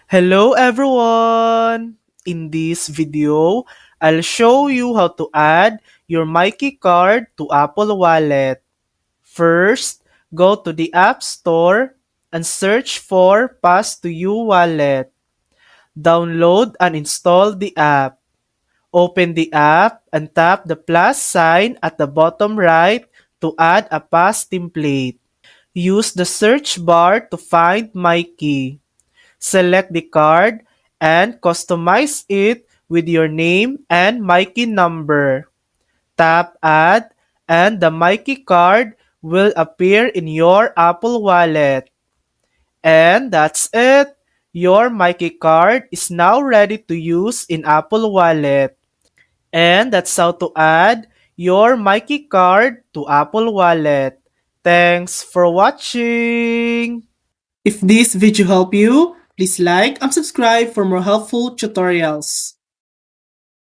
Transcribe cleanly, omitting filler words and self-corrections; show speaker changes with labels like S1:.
S1: Hello everyone! In this video, I'll show you how to add your Myki card to Apple Wallet. First, go to the App Store and search for Pass to You Wallet. Download and install the app. Open the app and tap the plus sign at the bottom right to add a pass template. Use the search bar to find Myki. Select the card and customize it with your name and Myki number. Tap Add and the Myki card will appear in your Apple Wallet. And that's it! Your Myki card is now ready to use in Apple Wallet. And that's how to add your Myki card to Apple Wallet. Thanks for watching! If this video helped you, please like and subscribe for more helpful tutorials.